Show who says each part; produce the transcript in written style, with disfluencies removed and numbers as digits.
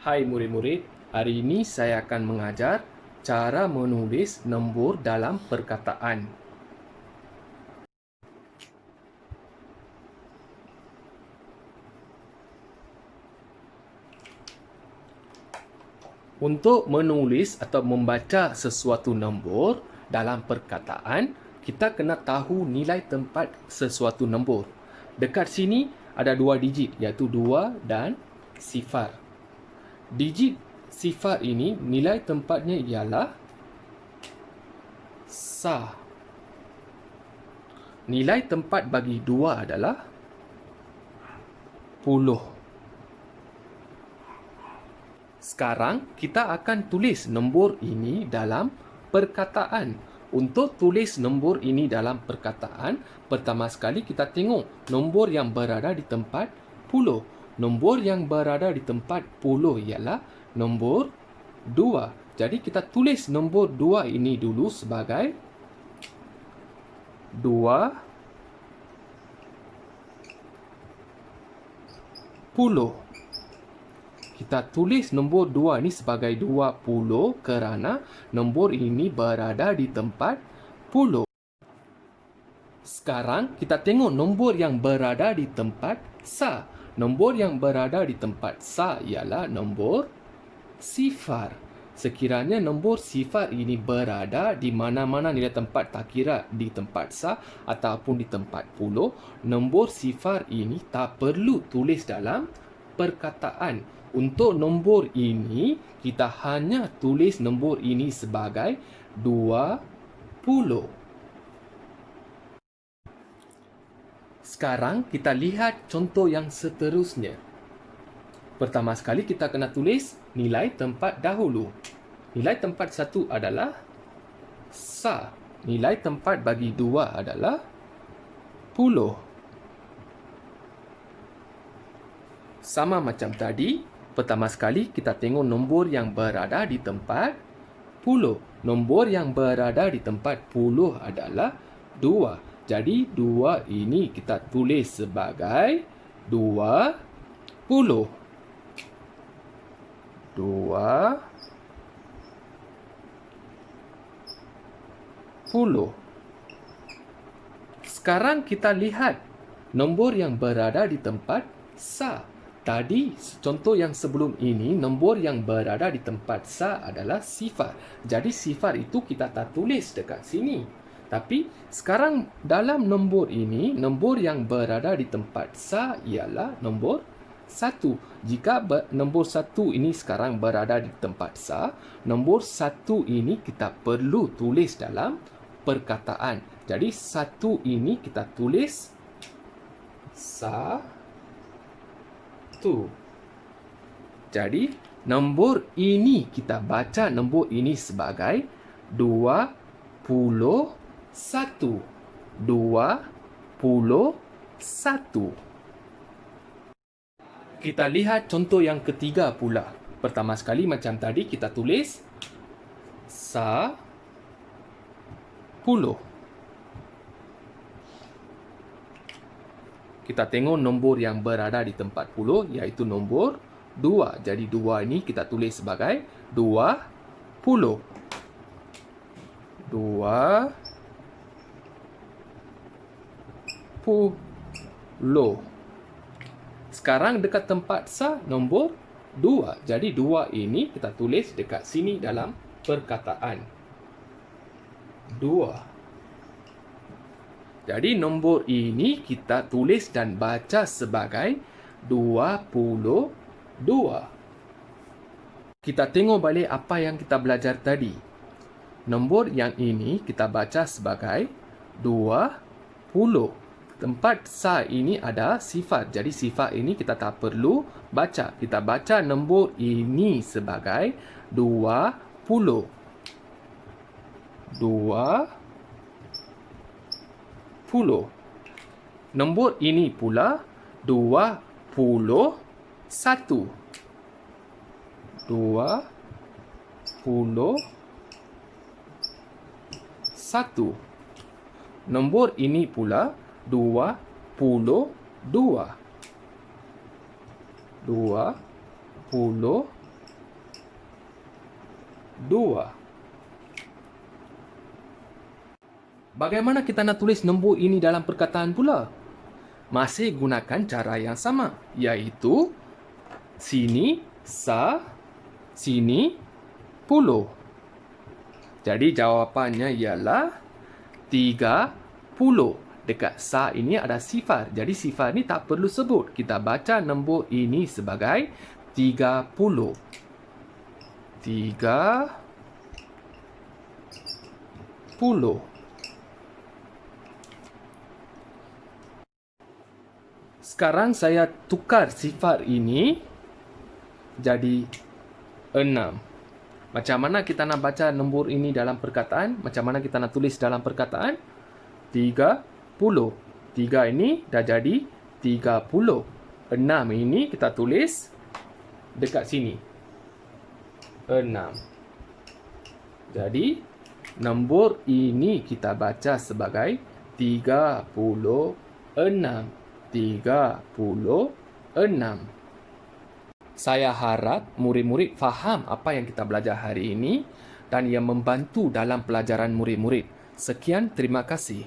Speaker 1: Hai murid-murid, hari ini saya akan mengajar cara menulis nombor dalam perkataan. Untuk menulis atau membaca sesuatu nombor dalam perkataan, kita kena tahu nilai tempat sesuatu nombor. Dekat sini ada dua digit, iaitu 2 dan sifar. Digit sifar ini nilai tempatnya ialah sa. Nilai tempat bagi 2 adalah 10. Sekarang kita akan tulis nombor ini dalam perkataan. Untuk tulis nombor ini dalam perkataan, pertama sekali kita tengok nombor yang berada di tempat 10. Nombor yang berada di tempat 10 ialah nombor 2. Jadi kita tulis nombor 2 ini dulu sebagai 20. Kita tulis nombor 2 ini sebagai 20 kerana nombor ini berada di tempat 10. Sekarang kita tengok nombor yang berada di tempat sa. Nombor yang berada di tempat sa ialah nombor sifar. Sekiranya nombor sifar ini berada di mana-mana nilai tempat, tak kira di tempat sa ataupun di tempat 10, nombor sifar ini tak perlu tulis dalam perkataan. Untuk nombor ini, kita hanya tulis nombor ini sebagai 20. Sekarang kita lihat contoh yang seterusnya. Pertama sekali kita kena tulis nilai tempat dahulu. Nilai tempat 1 adalah sa. Nilai tempat bagi 2 adalah 10. Sama macam tadi, pertama sekali kita tengok nombor yang berada di tempat 10. Nombor yang berada di tempat 10 adalah 2. Jadi 2 ini kita tulis sebagai 20. 20. Sekarang kita lihat nombor yang berada di tempat sa. Tadi, contoh yang sebelum ini, nombor yang berada di tempat sa adalah sifar. Jadi, sifar itu kita tak tulis dekat sini. Tapi, sekarang dalam nombor ini, nombor yang berada di tempat sa ialah nombor 1. Jika nombor 1 ini sekarang berada di tempat sa, nombor 1 ini kita perlu tulis dalam perkataan. Jadi, 1 ini kita tulis sa. Jadi, nombor ini kita baca nombor ini sebagai 21. 21. Kita lihat contoh yang ketiga pula. Pertama sekali macam tadi kita tulis 10. Kita tengok nombor yang berada di tempat 10 iaitu nombor 2. Jadi 2 ini kita tulis sebagai 20. 20. Sekarang dekat tempat sa nombor 2. Jadi 2 ini kita tulis dekat sini dalam perkataan. 2. Jadi nombor ini kita tulis dan baca sebagai 22. Kita tengok balik apa yang kita belajar tadi. Nombor yang ini kita baca sebagai 20. Tempat sa ini ada sifar. Jadi sifar ini kita tak perlu baca. Kita baca nombor ini sebagai 20. 20. Nombor ini pula 21. 21. Nombor ini pula 22. 22. Bagaimana kita nak tulis nombor ini dalam perkataan pula? Masih gunakan cara yang sama, iaitu sini sa, sini puluh. Jadi jawapannya ialah 30. Dekat sa ini ada sifar. Jadi sifar ni tak perlu sebut. Kita baca nombor ini sebagai 30. 30. Sekarang saya tukar sifar ini jadi 6. Macam mana kita nak baca nombor ini dalam perkataan? Macam mana kita nak tulis dalam perkataan? 30. 3 ini dah jadi 30. 6 ini kita tulis dekat sini. 6. Jadi, nombor ini kita baca sebagai 36. 36. Saya harap murid-murid faham apa yang kita belajar hari ini dan ia membantu dalam pelajaran murid-murid. Sekian, terima kasih.